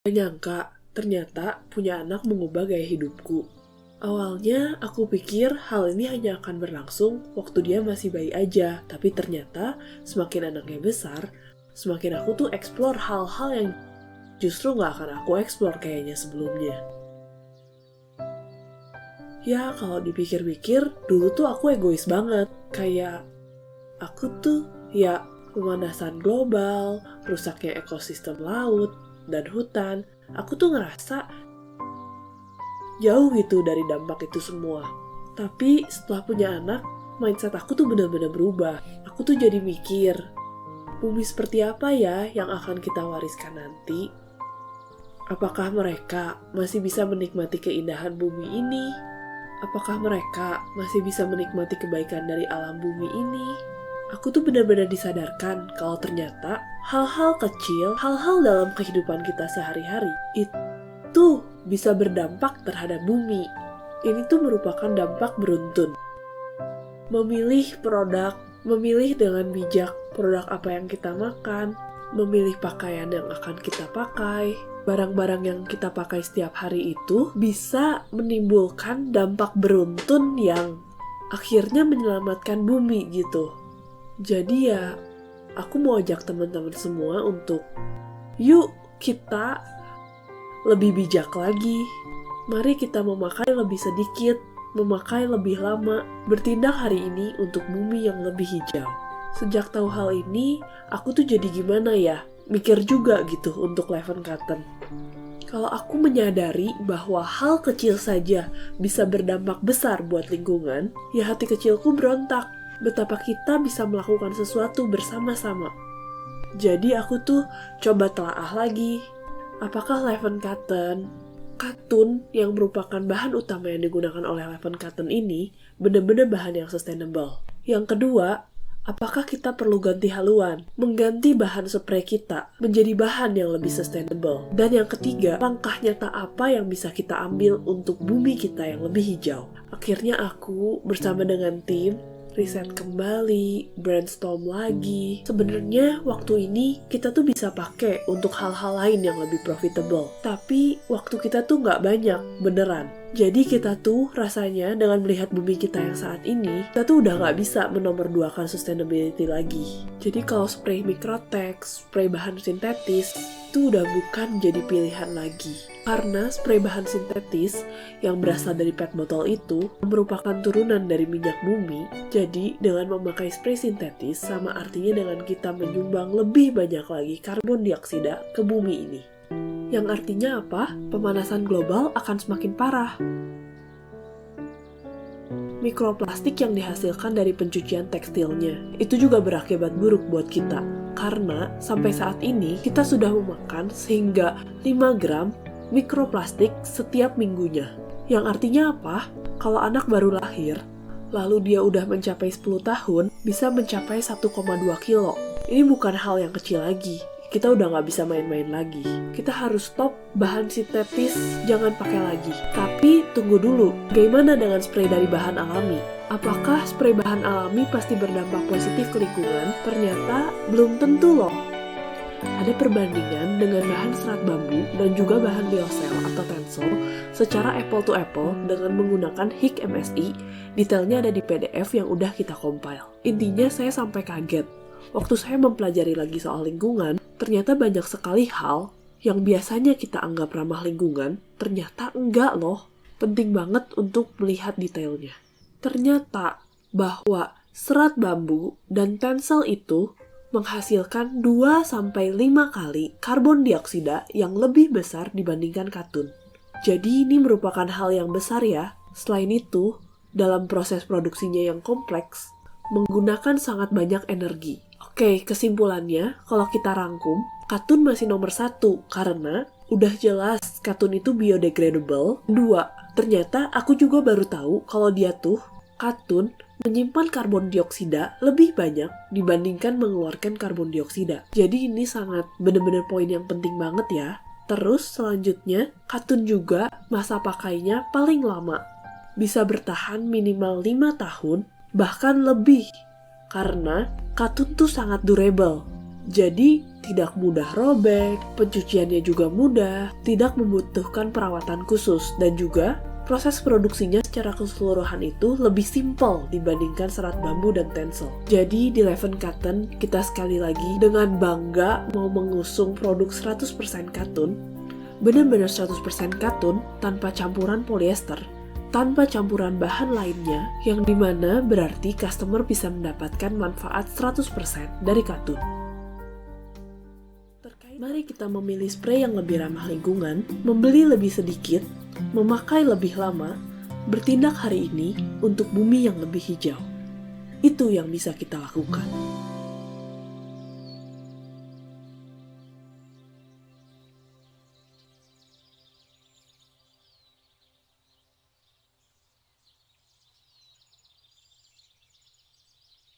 Gak nyangka, ternyata punya anak mengubah gaya hidupku. Awalnya aku pikir hal ini hanya akan berlangsung waktu dia masih bayi aja. Tapi ternyata semakin anaknya besar, semakin aku tuh explore hal-hal yang justru gak akan aku explore kayaknya sebelumnya. Ya kalau dipikir-pikir, dulu tuh aku egois banget. Kayak aku tuh ya pemanasan global, rusaknya ekosistem laut dan hutan. Aku tuh ngerasa jauh gitu dari dampak itu semua. Tapi setelah punya anak, mindset aku tuh benar-benar berubah. Aku tuh jadi mikir, bumi seperti apa ya yang akan kita wariskan nanti? Apakah mereka masih bisa menikmati keindahan bumi ini? Apakah mereka masih bisa menikmati kebaikan dari alam bumi ini? Aku tuh benar-benar disadarkan kalau ternyata hal-hal kecil, hal-hal dalam kehidupan kita sehari-hari itu bisa berdampak terhadap bumi. Ini tuh merupakan dampak beruntun. Memilih produk, memilih dengan bijak produk apa yang kita makan, memilih pakaian yang akan kita pakai, barang-barang yang kita pakai setiap hari itu bisa menimbulkan dampak beruntun yang akhirnya menyelamatkan bumi gitu. Jadi ya, aku mau ajak teman-teman semua untuk yuk kita lebih bijak lagi. Mari kita memakai lebih sedikit, memakai lebih lama, bertindak hari ini untuk bumi yang lebih hijau. Sejak tahu hal ini, aku tuh jadi gimana ya? Mikir juga gitu untuk Leven Cotton. Kalau aku menyadari bahwa hal kecil saja bisa berdampak besar buat lingkungan, ya hati kecilku berontak. Betapa kita bisa melakukan sesuatu bersama-sama. Jadi aku tuh coba telaah lagi. Apakah Leven Cotton, katun yang merupakan bahan utama yang digunakan oleh Leven Cotton ini benar-benar bahan yang sustainable? Yang kedua, apakah kita perlu ganti haluan, mengganti bahan spray kita menjadi bahan yang lebih sustainable? Dan yang ketiga, langkah nyata apa yang bisa kita ambil untuk bumi kita yang lebih hijau? Akhirnya aku bersama dengan tim riset kembali, brainstorm lagi. Sebenarnya waktu ini kita tuh bisa pakai untuk hal-hal lain yang lebih profitable. Tapi waktu kita tuh nggak banyak, beneran. Jadi kita tuh rasanya dengan melihat bumi kita yang saat ini, kita tuh udah nggak bisa menomorduakan sustainability lagi. Jadi kalau spray Microtex, spray bahan sintetis, itu udah bukan jadi pilihan lagi. Karena spray bahan sintetis yang berasal dari PET botol itu merupakan turunan dari minyak bumi. Jadi dengan memakai spray sintetis sama artinya dengan kita menyumbang lebih banyak lagi karbon dioksida ke bumi ini. Yang artinya apa? Pemanasan global akan semakin parah. Mikroplastik yang dihasilkan dari pencucian tekstilnya itu juga berakibat buruk buat kita. Karena sampai saat ini kita sudah memakan sehingga 5 gram mikroplastik setiap minggunya. Yang artinya apa? Kalau anak baru lahir, lalu dia udah mencapai 10 tahun, bisa mencapai 1,2 kilo. Ini bukan hal yang kecil lagi. Kita udah nggak bisa main-main lagi. Kita harus stop bahan sintetis, jangan pakai lagi. Tapi tunggu dulu, bagaimana dengan spray dari bahan alami? Apakah spray bahan alami pasti berdampak positif ke lingkungan? Ternyata belum tentu loh. Ada perbandingan dengan bahan serat bambu dan juga bahan lyocell atau tencel secara apple to apple dengan menggunakan HIC MSI. Detailnya ada di PDF yang udah kita compile. Intinya saya sampai kaget. Waktu saya mempelajari lagi soal lingkungan, ternyata banyak sekali hal yang biasanya kita anggap ramah lingkungan, ternyata enggak loh. Penting banget untuk melihat detailnya. Ternyata bahwa serat bambu dan tencel itu menghasilkan 2-5 kali karbon dioksida yang lebih besar dibandingkan katun. Jadi ini merupakan hal yang besar ya. Selain itu, dalam proses produksinya yang kompleks, menggunakan sangat banyak energi. Oke, kesimpulannya, kalau kita rangkum, katun masih nomor 1 karena udah jelas katun itu biodegradable. 2, ternyata aku juga baru tahu kalau dia tuh, katun, menyimpan karbon dioksida lebih banyak dibandingkan mengeluarkan karbon dioksida. Jadi ini sangat benar-benar poin yang penting banget ya. Terus selanjutnya, katun juga masa pakainya paling lama. Bisa bertahan minimal 5 tahun, bahkan lebih. Karena katun tuh sangat durable. Jadi tidak mudah robek, pencuciannya juga mudah, tidak membutuhkan perawatan khusus, dan juga proses produksinya secara keseluruhan itu lebih simpel dibandingkan serat bambu dan tensel. Jadi di Leven Cotton, kita sekali lagi dengan bangga mau mengusung produk 100% katun, benar-benar 100% katun tanpa campuran polyester, tanpa campuran bahan lainnya, yang dimana berarti customer bisa mendapatkan manfaat 100% dari katun. Mari kita memilih spray yang lebih ramah lingkungan, membeli lebih sedikit, memakai lebih lama, bertindak hari ini untuk bumi yang lebih hijau. Itu yang bisa kita lakukan.